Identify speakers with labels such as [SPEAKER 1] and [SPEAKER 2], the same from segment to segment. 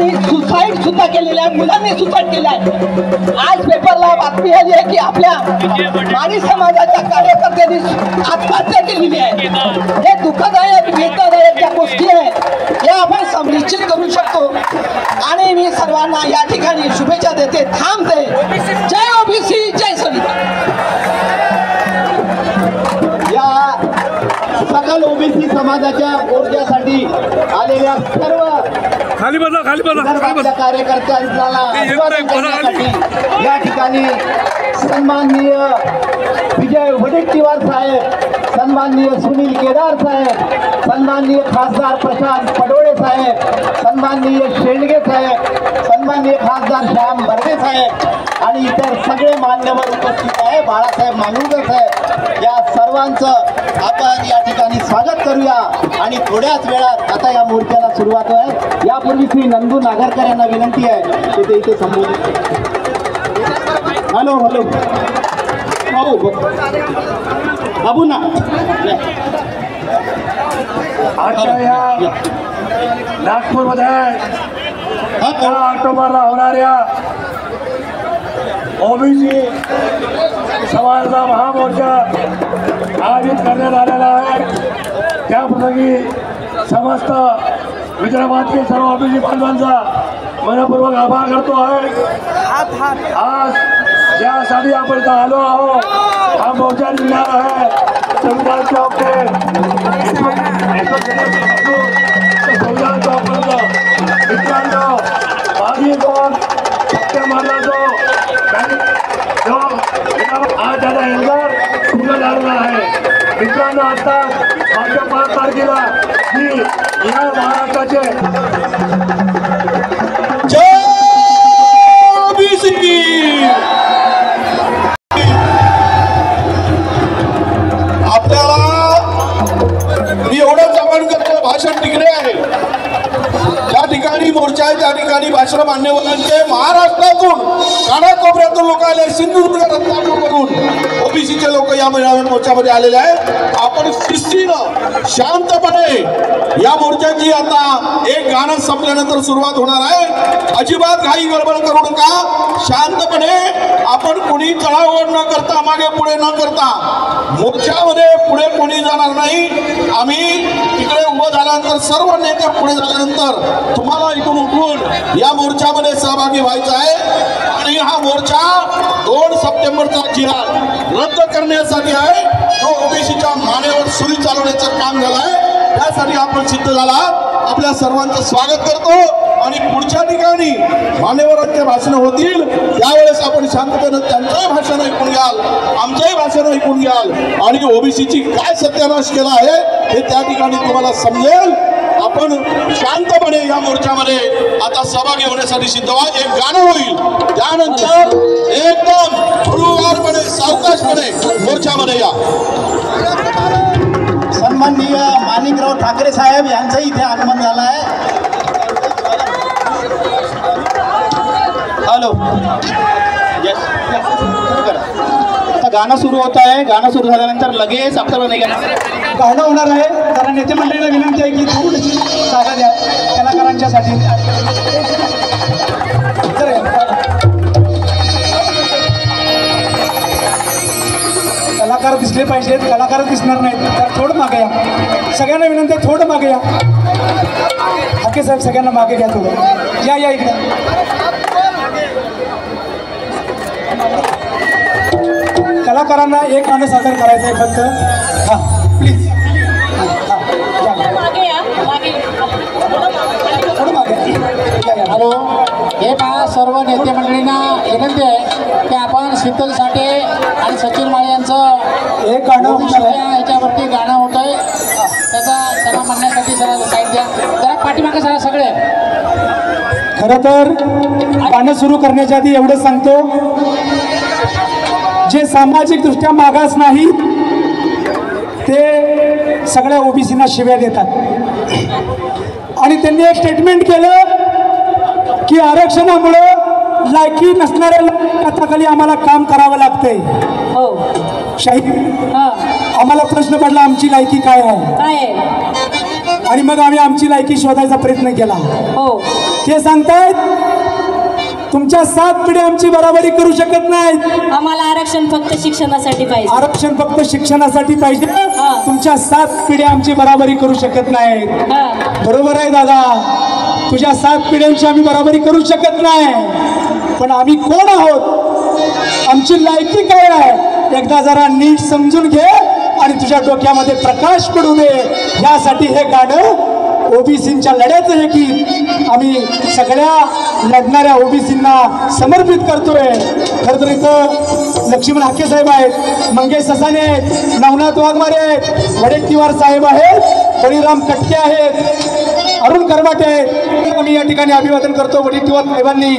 [SPEAKER 1] लोकांनी सुसाईड सुद्धा केलेले आहे, मुलांनी सुसाईड केले आहे। आज पेपरला बातमी आली आहे की आपल्या माळी समाजाच्या कार्यकर्त्यांनी आत्महत्या केलेली आहे। हे दुःखदायक वेदनादायक ज्या गोष्टी आहेत या आपण संनिश्चित करू शकतो आणि मी सर्वांना या ठिकाणी शुभेच्छा देते, थांबते। जय ओबीसी, जय संविधान।
[SPEAKER 2] सकल ओबीसी समाजाच्या मोर्चासाठी आलेल्या सर्व कार्यकर्त्यांना या ठिकाणी सन्माननीय विजय वडेट्टीवार साहेब, सन्माननीय सुनील केदार साहेब, सन्माननीय खासदार प्रशांत पडोळे साहेब, सन्माननीय शेंडगे साहेब, सन्माननीय खासदार श्याम बर्वे साहेब आणि इतर सगळे मान्यवर उपस्थित आहे, बाळासाहेब मांगुळकर साहेब, या सर्वांचं आपण या ठिकाणी स्वागत करूया आणि थोड्याच वेळात आता या मोर्चाला सुरुवात आहे। यापूर्वी श्री नंदू नागरकर यांना विनंती आहे की ते इथे संबोधित। हॅलो हॅलो हो बाबू ना,
[SPEAKER 3] आजच्या या नागपूरमध्ये 18 ऑक्टोबरला होणाऱ्या ओबीसी समाजाचा महामोर्चा आयोजित करण्यात आलेला आहे। त्याप्रसंगी समस्त विदर्भातील सर्व ओबीसी बांधवांचा मनपूर्वक आभार करतो आहे। आज ज्यासाठी आपण इथं आलो आहोत, हा मोर्चा निघणार आहे संविधान चौक ते संविधान चौकपर्यंत। मित्रांनो, मागील दोन सप्टेंबरला जो आज त्याचा एल्गार पूर्ण झालेला आहे। मित्रांनो, आता मागच्या 5 तारखेला ही या महाराष्ट्राचे
[SPEAKER 4] आपल्याला मी एवढंच आवाहन करतो, भाषण तिकडे आहे, ज्या ठिकाणी मोर्चा आहे त्या ठिकाणी भाषण मान्यवरांचे महाराष्ट्रातून कानाकोपऱ्यातून लोक आले, सिंधुदुर्ग रत्नागिरीवरून ओबीसीचे लोक या मोर्चामध्ये आलेले आहेत। आपण शिस्तीनं शांतपणे या मोर्चाची आता एक गाणं संपल्यानंतर सुरुवात होणार आहे। अजिबात घाई गडबड करू नका, शांतपणे आपण कोणी चढाओढ न करता, मागे पुढे न करता, मोर्चामध्ये पुढे कोणी जाणार नाही। आम्ही तिकडे उभं झाल्यानंतर सर्व नेते पुढे झाल्यानंतर तुम्हाला इथून उठून या मोर्चामध्ये सहभागी व्हायचं आहे आणि हा मोर्चा 2 सप्टेंबरचा जिहाद रद्द करण्यासाठी आहे, तो ओबीसीच्या मानेवर सुरी चालवण्याचं काम झालं आहे। त्यासाठी आपण सिद्ध झाला, आपल्या सर्वांचं स्वागत करतो आणि पुढच्या ठिकाणी मान्यवरांचे भाषण होतील त्यावेळेस आपण शांततेनं त्यांचंही भाषण ऐकून घ्याल, आमचंही भाषण ऐकून घ्याल आणि ओबीसीची काय सत्यानाश केला आहे हे त्या ठिकाणी तुम्हाला समजेल। आपण शांतपणे या मोर्चामध्ये आता सहभागी होण्यासाठी सिद्ध व्हा। एक गाणं होईल, त्यानंतर एकदम हळूवारपणे सावकाशपणे मोर्चामध्ये या।
[SPEAKER 2] सन्माननीय माणिकराव ठाकरे साहेब यांचाही इथे आगमन झालं आहे। हॅलो, आता गाणं सुरू होत आहे। गाणं सुरू झाल्यानंतर लगेच आपल्याला नाही गाणं होणार आहे। जरा नेते मंडळीला विनंती आहे की थोडीशी जागा द्या कलाकारांच्यासाठी। कलाकार दिसले पाहिजेत, कलाकार दिसणार नाहीत तर थोडं मागे या। सगळ्यांना विनंती आहे, थोडं मागे या। हाके साहेब सगळ्यांना मागे घ्या, थोडं या इकडे। कलाकारांना एक गाणं सादर करायचं आहे फक्त, हां प्लीज थोडं मागे।
[SPEAKER 5] हॅलो, हे पहा सर्व नेते मंडळींना विनंती आहे की आपण शीतल साठे आणि सचिन माळे यांचं
[SPEAKER 2] एक गाणं
[SPEAKER 5] ह्याच्यावरती गाणं होत आहे, त्याला म्हणण्यासाठी जरा साईड द्या, जरा पाठीमागे जरा सगळे।
[SPEAKER 2] खरं तर गाणं सुरू करण्याच्या आधी एवढं सांगतो, जे सामाजिकदृष्ट्या मागास नाही ते सगळ्या ओबीसींना शिव्या देतात आणि त्यांनी एक स्टेटमेंट केलं की आरक्षणामुळं लायकी नसणाऱ्या हाताखाली आम्हाला काम करावं लागतंय।
[SPEAKER 6] हो
[SPEAKER 2] शाहीद, आम्हाला प्रश्न पडला आमची लायकी काय आहे,
[SPEAKER 6] काय आहे,
[SPEAKER 2] आणि मग आम्ही आमची लायकी शोधायचा प्रयत्न केला।
[SPEAKER 6] हो ते सांगतायत तुमच्या 7 पिढ्या आमची बराबरी करू शकत नाहीत.
[SPEAKER 7] आम्हाला आरक्षण फक्त शिक्षणासाठी पाहिजे.
[SPEAKER 6] आरक्षण फक्त शिक्षणासाठी पाहिजे. तुमच्या 7 पिढ्या आमची बराबरी करू शकत नाहीत. बरोबर आहे दादा, तुझ्या 7 पिढ्यांची आम्ही बराबरी करू शकत नाही. पण आम्ही कोण आहोत, आमची लायकी काय आहे एकदा जरा नीट समजून घे आणि तुझ्या डोक्यामध्ये प्रकाश पडू दे. यासाठी हे गाणं ओबीसींच्या लढ्याचं हे गीत आम्ही सगळ्या लढणाऱ्या ओबीसींना समर्पित करतोय. खरं तर इथं लक्ष्मण हाके साहेब आहेत, मंगेश ससाने आहेत, नवनाथ वाघमारे आहेत, वडेट्टीवार साहेब आहेत, बळीराम कटके आहेत, अरुण करमाटे आहेत. आम्ही या ठिकाणी अभिवादन करतो. वडेट्टीवार साहेबांनी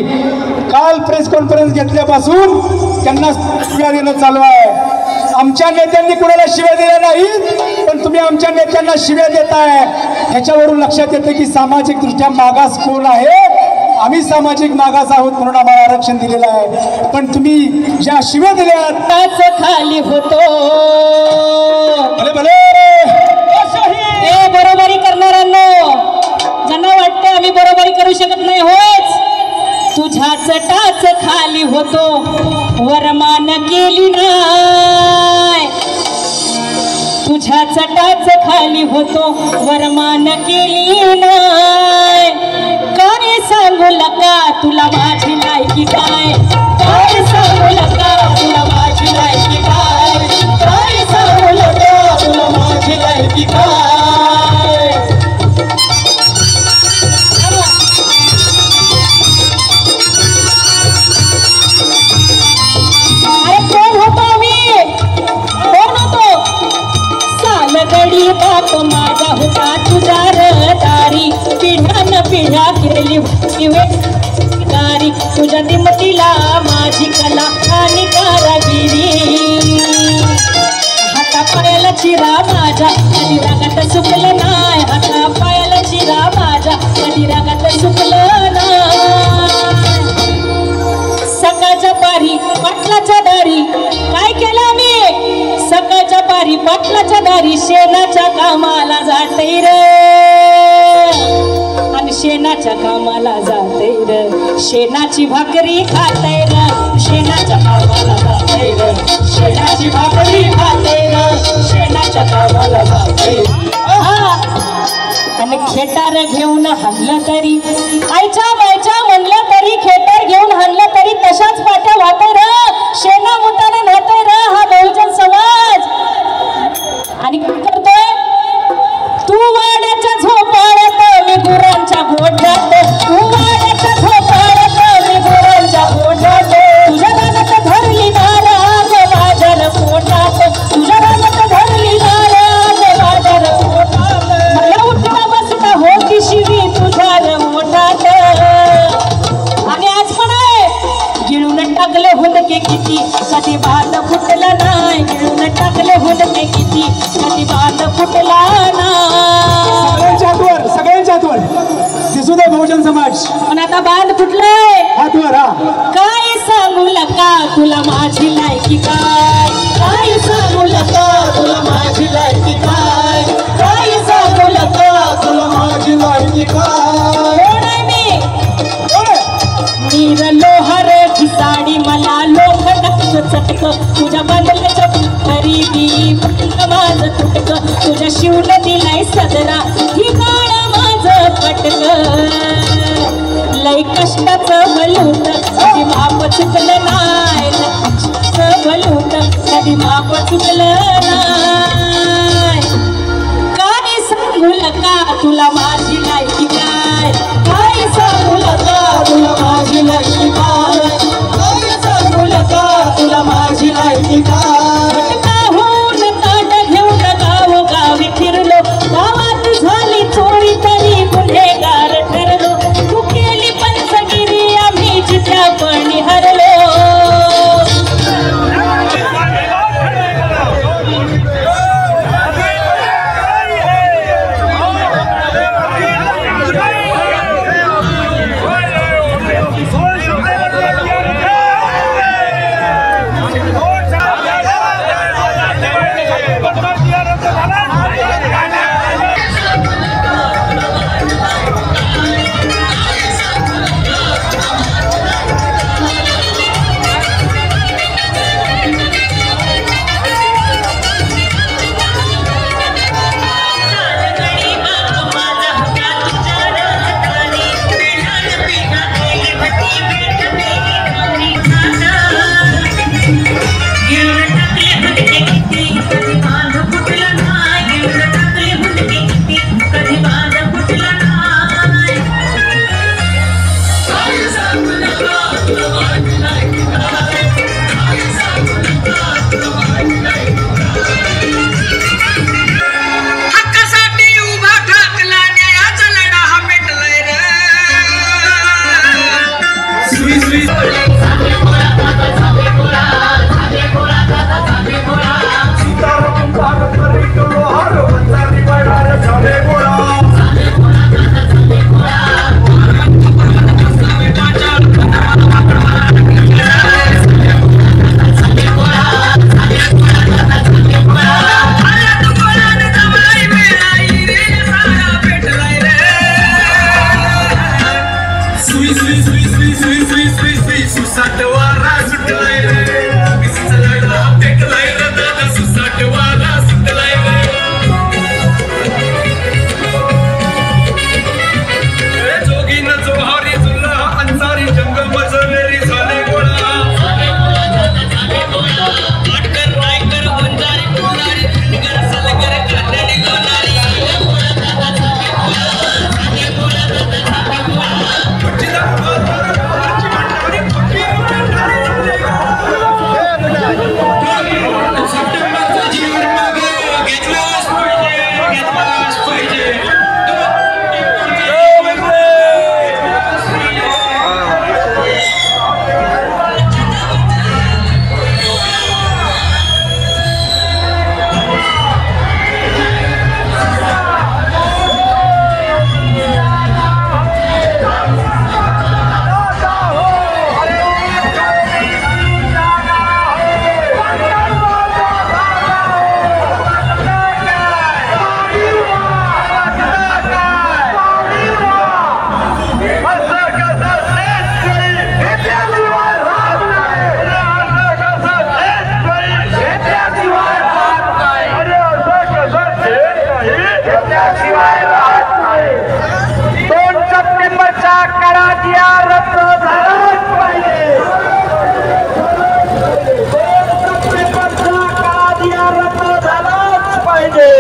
[SPEAKER 6] काल प्रेस कॉन्फरन्स घेतल्यापासून त्यांना शिव्या देणं चालू आहे. आमच्या नेत्यांनी कुणाला शिव्या दिल्या नाहीत, पण तुम्ही आमच्या नेत्यांना शिव्या देताय. ह्याच्यावरून लक्षात येतं की सामाजिक दृष्ट्या मागास कोण आहे. आम्ही सामाजिक मागास आहोत म्हणून आम्हाला आरक्षण दिलेलं आहे. पण तुम्ही ज्या शिव्या दिल्या
[SPEAKER 7] त्याच खाली होतो.
[SPEAKER 6] भले भले
[SPEAKER 7] ए बरोबरी करणाऱ्यांनो, ज्यांना वाटते आम्ही बरोबरी करू शकत नाही, होयच तुझ्याच टाच खाली होतो. वरमान केली नाय, तुझ्याच टाच खाली होतो. वरमान केली नाय. काय सांगू लका तुला माझी लायकी काय, काय सांगू लका तुला माझी लायकी काय, काय सांगू लका तुला माझी लायकी काय. गडी बाप माझा होता तुझा रदारी. पिढ्यान पिढ्या केली दारी. तुझ्या दिमतीला माझी कला आणि कारागिरी. हाता पायाला चिरा माझ्या कधी रागात सुकलं नाही. हाता पायाला चिरा माझ्या कधी रागात सुकलं नाही. सकाळच्या पारी पाटलाच्या दारी काय केलं मी. सकाळच्या पारी पाटलाच्या दारी शेणाच्या कामाला जाते र. आणि शेणाच्या कामाला जाते र. शेणाची भाकरी खाते र. शेणाच्या कामाला जाते र. शेणाची भाकरी खाते र. शेणाच्या कामाला जाते. आणि खेटार घेऊन हल्लं तरी आईच्या मायच्या म्हणलं तरी खेटार घेऊन हल्लं तरी तशाच पाट्या वाटे र. शेणा मुताने नाते र हा बहुजन समाज. आणि करतोय तू वाड्याच्या झोपाळ्यात मी गुरांच्या गोठ्यात. तू वाड्याच्या झोपाळ्यात मी गुरांच्या गोठ्यात. तुझ्या रानात धरली नाराज बाजार पोटात. तुझ्या रानात धरली नाराज बाजार पोटात. मला उठता बसता होती शिवी तुझ्या मोठात. आणि आज पण आहे गिळून टाकले हुंदके किती कधी भात फुटला नाही. गिळून टाकले हुंदके किती कधी भात फुटला नाही.
[SPEAKER 6] सगळ्यांच्या हातवर दिसू दे बहुजन समाज.
[SPEAKER 7] पण आता बांध फुटलंय
[SPEAKER 6] हातवर.
[SPEAKER 7] काय सांगू लका तुला माझी लायकी काय, काय सांगू लका तुला माझी लायकी काय, काय सांगू लका तुला माझी लायकी काय. नीर लोहार की साडी मला लोखंडाचं चटक. तुझ्या बंदल्याच्या गरीबी माझं तुटक. तुझ्या शिवला दिलाय सदरा ही काळ माझं पटक. लई कष्टाचं भलूत कधी माप चुकलं नाही. कष्टाचं भलूत कधी माप चुकलं नाही. काय सांगू लका तुला माझी लायकी काय, काय सांगू लका तुला माझी लायकी काय, काय सांगू लका तुला माझी लायकी काय. गावाहून ताट घेऊन गावोगावी फिरलो. गावात झाली चोरी तरी गुन्हेगार ठरलो. तू केली पंचगिरी आम्ही जित्यापणी हरलो.
[SPEAKER 3] त्याशिवाय राहत नाही. 2 सप्टेंबरचा करार या रद्द झालाच पाहिजे. 2 सप्टेंबरचा करार या रद्द झालाच पाहिजे.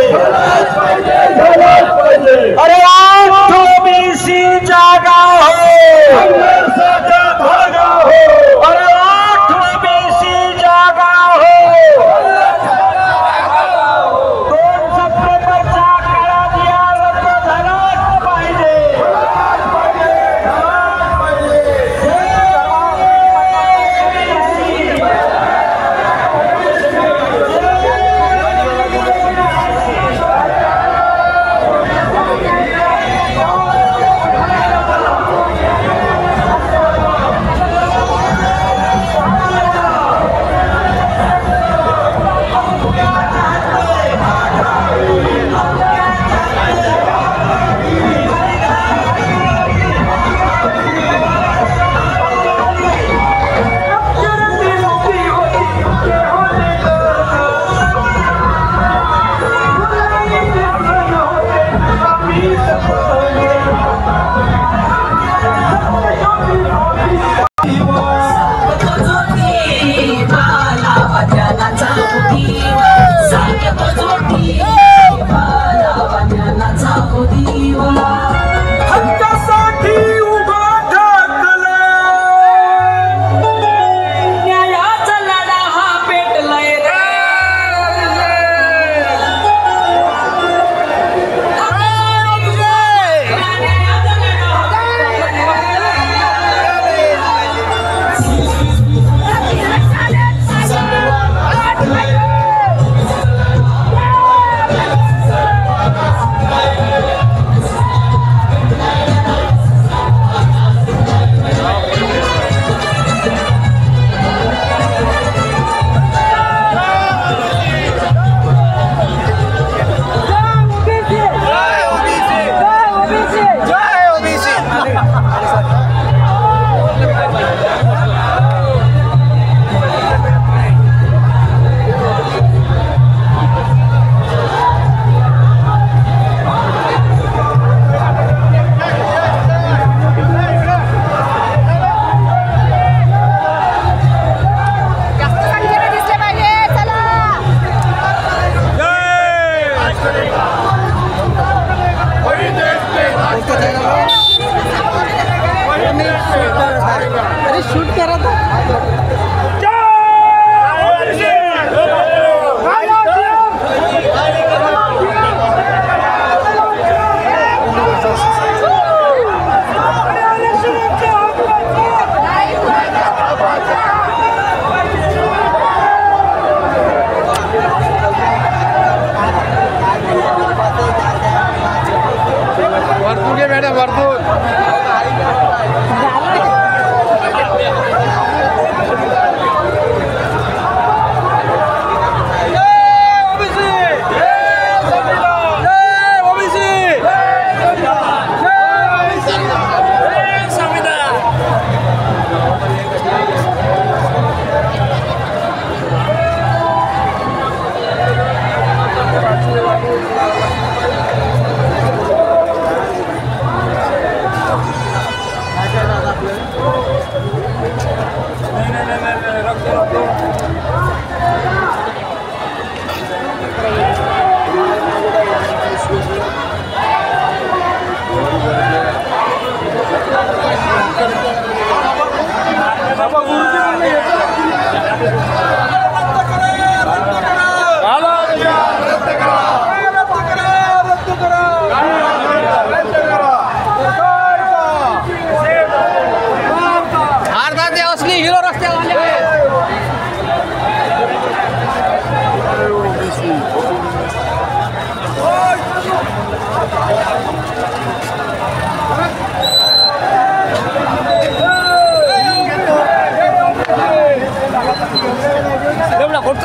[SPEAKER 3] अरे ओबीसी जागा हो, भागा हो. अरे ओबीसी जागा हो. 2 सप्टेंबरचा करार या रद्द झालाच पाहिजे.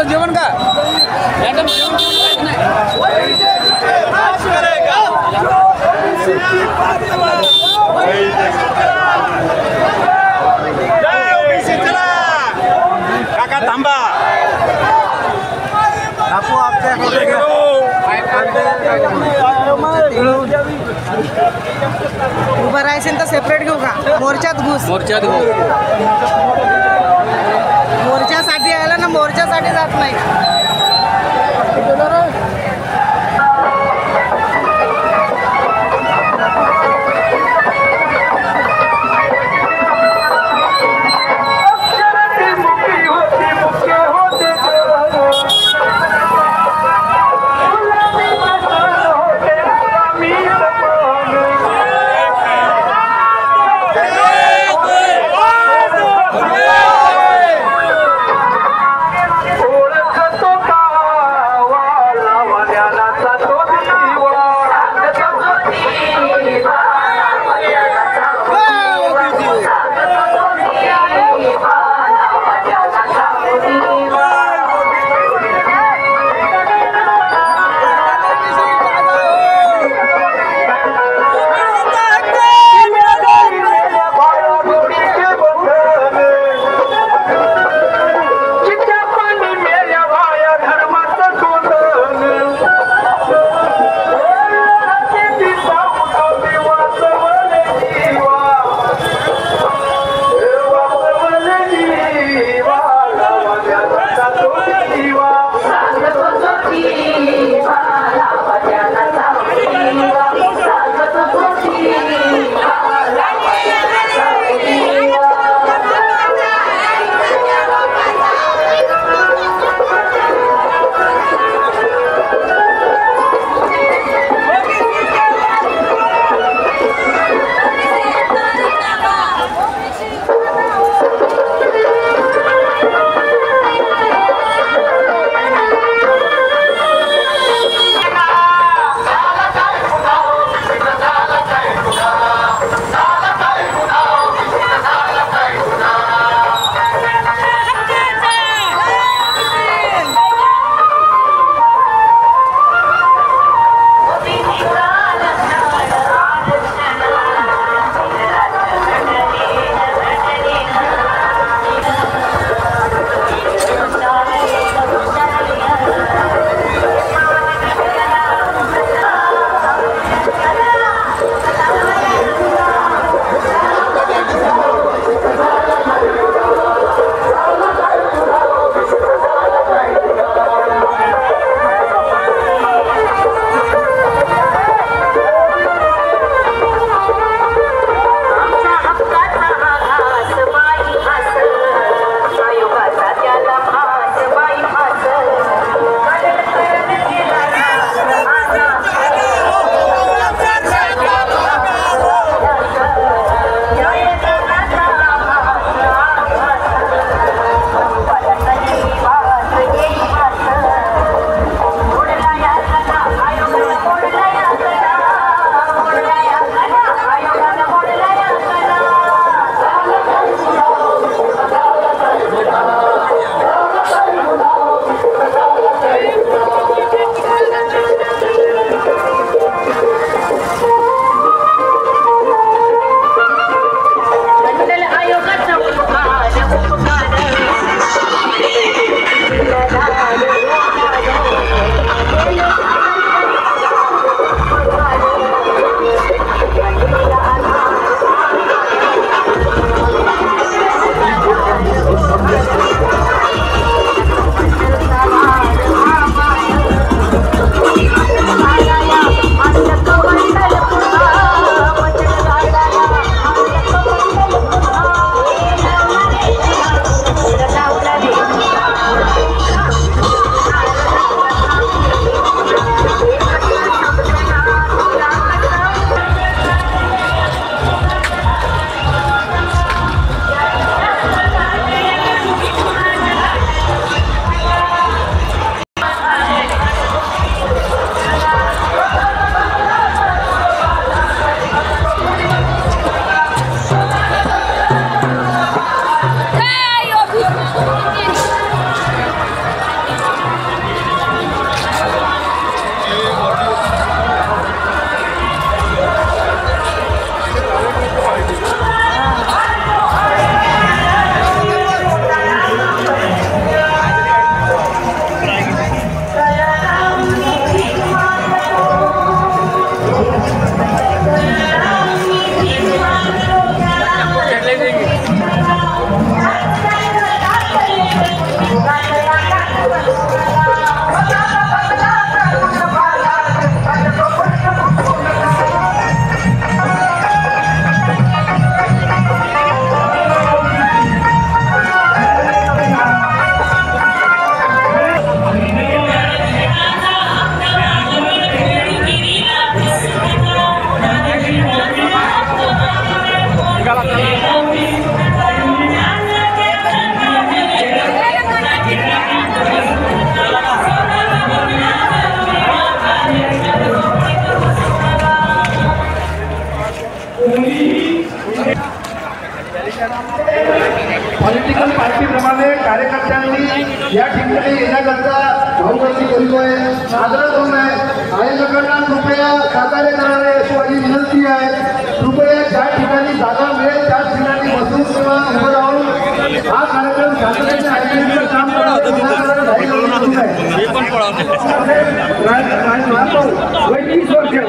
[SPEAKER 8] जेवण का मॅडम जेवण काका थांबा आपू आपल्या
[SPEAKER 9] उभं राहायचं तर सेपरेट घेऊ का? मोर्चात घुस.
[SPEAKER 8] मोर्चात हो.
[SPEAKER 9] मोर्चासाठी आला ना, मोर्चासाठी जात नाही.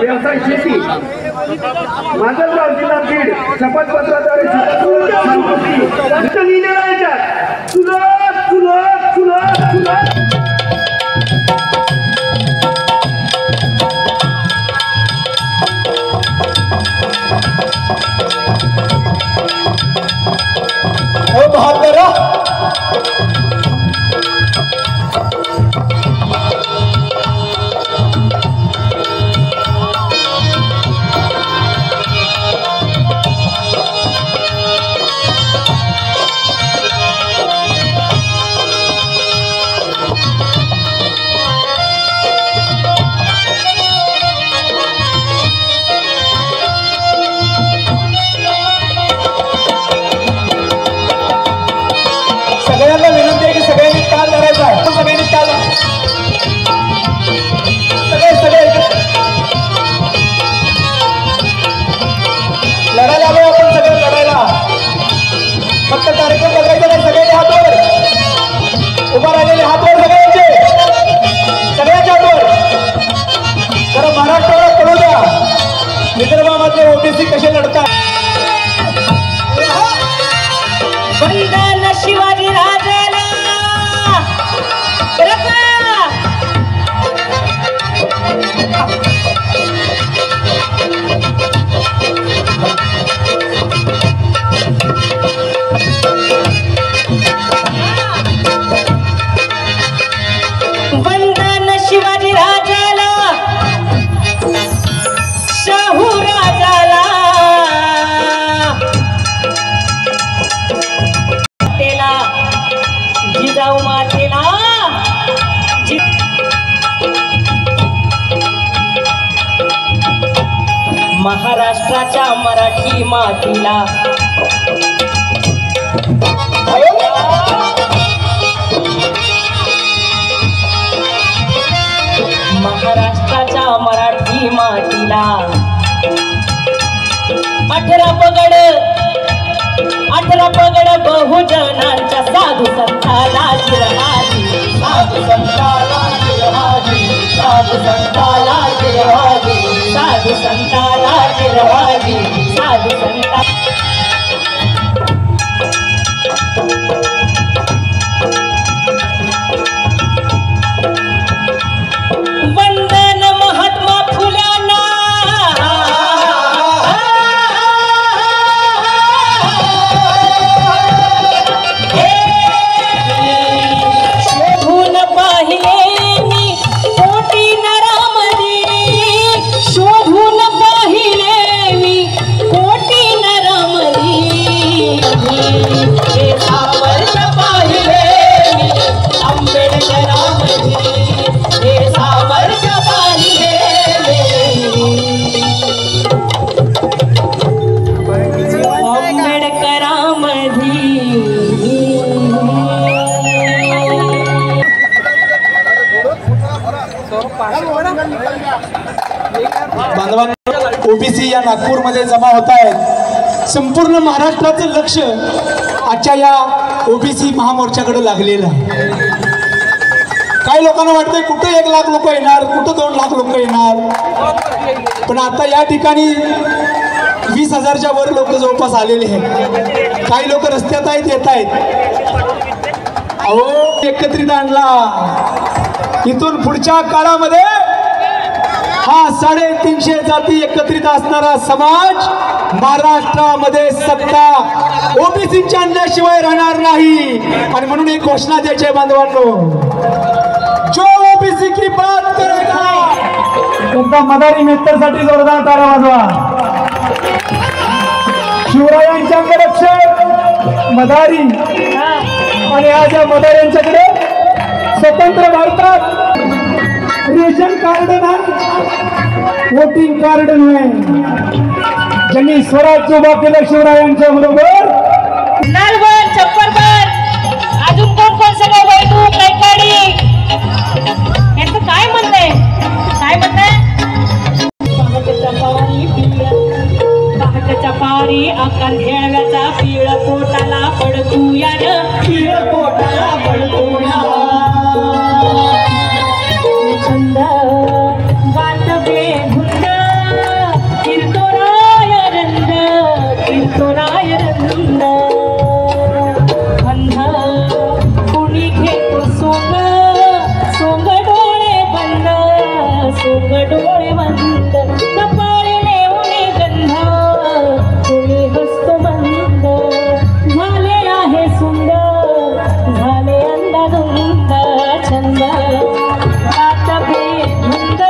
[SPEAKER 3] व्यवसाय शेती माजलगाव जिल्हा बीड शपथपत्राद्वारे
[SPEAKER 6] सगळ्यांना विनंती आहे की सगळ्यांनी ताल धरायचा आहे. सगळ्यांनी ताल सगळे लढायला आलो आपण सगळे लढायला. फक्त कार्यक्रम बघायचा नाही. सगळ्यांचे हातवर उभा राहिलेले हातवर सगळ्यांचे सगळ्यांच्या हातवर. जरा महाराष्ट्राला कळू द्या विदर्भामध्ये ओबीसी कसे लढतात.
[SPEAKER 7] वंदन शिवाजी राजाला वंदन शिवाजी राजाला शाहू राजाला जिजाऊ मातेला महाराष्ट्राच्या मराठी मातीला महाराष्ट्राच्या मराठी मातीला 18 पगड बहुजनांच्या साधू संताला जिरहाजी साधू संताला जिरहाजी साधू संताला जिरहाजी साधू संताला जिरहाजी साधू संता वंदन महात्मा फुल्यांना शोभून पाहिले मी कोटी नरामदी शोभून पाहिले मी कोटी नरामदी हे सामर्थ्य पाहिले मी आंबेडकरांमध्ये हे सामर्थ्य पाहिले
[SPEAKER 6] बांधवांनो ओबीसी या नागपूरमध्ये जमा होत आहेत. संपूर्ण महाराष्ट्राचं लक्ष आजच्या या ओबीसी महामोर्चाकडे लागलेलं आहे. काही लोकांना वाटतंय कुठं 1 लाख लोक येणार कुठं 2 लाख लोक येणार पण आता या ठिकाणी 20,000च्या वर लोक जवळपास आलेले आहेत. काही लोक रस्त्यात आहेत येत आहेत. अहो एकत्रित आणला इथून पुढच्या काळामध्ये हा 350 जाती एकत्रित असणारा समाज महाराष्ट्रामध्ये सत्ता ओबीसीच्या आणल्याशिवाय राहणार नाही. आणि म्हणून एक घोषणा द्यायची आहे बांधवांनो जो ओबीसी की बात करेगा त्यांचा मदारी मित्रसाठी जोरदार तारा वाजवा. शिवरायांच्या अंगरक्षक मदारी आणि आज या मदाऱ्यांच्याकडे स्वतंत्र भारतात रेशन कार्ड नाही वोटिंग कार्ड नाही. ज्यांनी स्वराज्य उभा केलं शिवरायांच्या बरोबर
[SPEAKER 7] नालवर चप्परवर अजून कोण सगळं वैदू कैकाडी यांचं काय म्हणणंय पहाटेच्या पारी आकांत हेळव्याचा पिळ पोटाला पडतूया ग
[SPEAKER 1] तिळ पोटाला पडतूया
[SPEAKER 7] छंद गात बेधुंद कीर्तनाय रंद कीर्तनाय रंद अंध कुणी घेतो सोंग सोंग डोळे बंद सोंग डोळे बंद कपाळी नेऊने गंध कुणी हसतो मंद झाले आहे सुंदर झाले अंधाधुंद छंद गात बेधुंद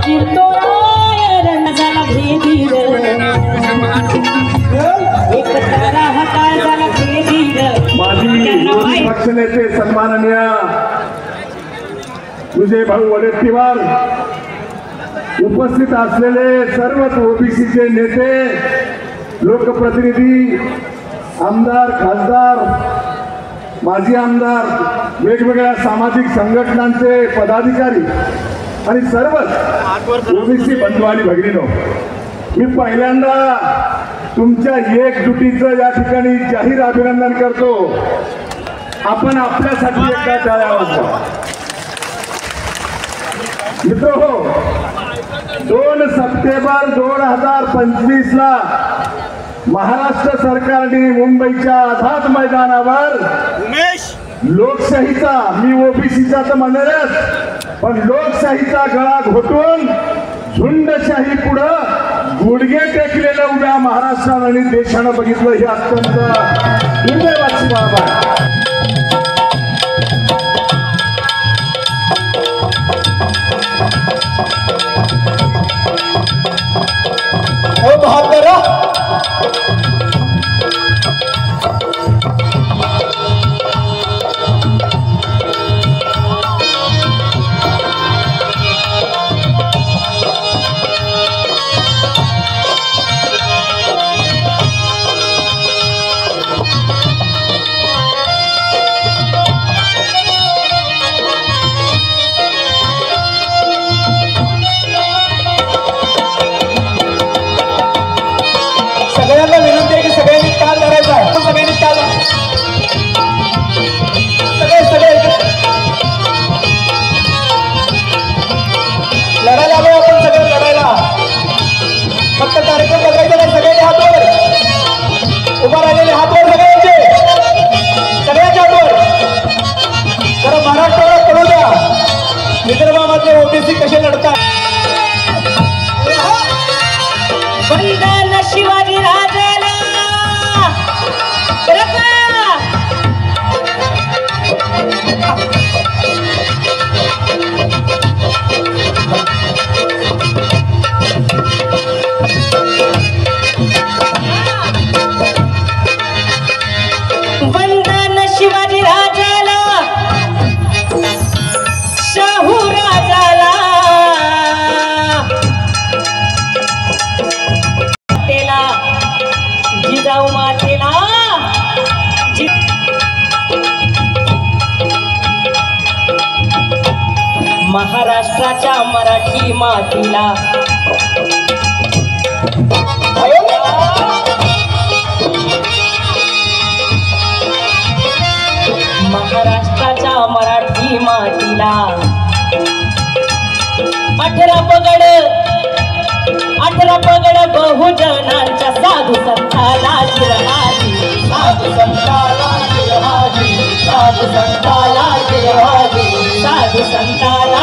[SPEAKER 7] कीर्तनाय रंद झाला भेदीर एकत्र राहता झाला भेदीर
[SPEAKER 10] माझी विरोधी पक्षनेते सन्माननीय तुझे भाऊ वडेट्टीवार, उपस्थित असलेले सर्वच ओबीसीचे नेते, लोकप्रतिनिधी, आमदार, खासदार, माजी आमदार, वेगवेगळ्या सामाजिक संघटनांचे पदाधिकारी आणि सर्वच ओबीसी बंधू आणि भगिनीनो, मी पहिल्यांदा तुमच्या एकजुटीचं या ठिकाणी जाहीर अभिनंदन करतो. आपण आपल्यासाठी एकदा टाळ्या वाजवा. मित्रहो, 2 सप्टेंबर 2025 ला महाराष्ट्र सरकारने मुंबईच्या आझाद मैदानावर लोकशाहीचा, मी ओबीसीचा तर म्हणणारच, पण लोकशाहीचा गळा घोटून झुंडशाही पुढं गुडघे टेकलेलं उभ्या महाराष्ट्रानं आणि देशानं बघितलं. हे अत्यंत दुर्दैवाची बाब आहे.
[SPEAKER 1] बहादुर सगळ्यांना विनंती आहे की सगळ्यांनी ताल धरायचा आहे. सगळ्यांनी ताल सगळे लढायला आलो आपण सगळे लढायला. फक्त कार्यक्रम बघायचा नाही. सगळ्यांचे हातवर उभा राहिलेले हातवर सगळ्यांच्या हातवर. जरा महाराष्ट्राला कळू द्या विदर्भामधले ओबीसी कसे लढतात.
[SPEAKER 7] वंदन शिवाजी राजाला वंदन शिवाजी राजाला शाहू राजाला जिजाऊ मातेला महाराष्ट्राच्या मराठी मातीला महाराष्ट्राच्या मराठी मातीला 18 पगड बहुजनांच्या साधू संताला जिरहाजी साधू संताला जिरहाजी साधू संताला जिरहाजी साधू संताला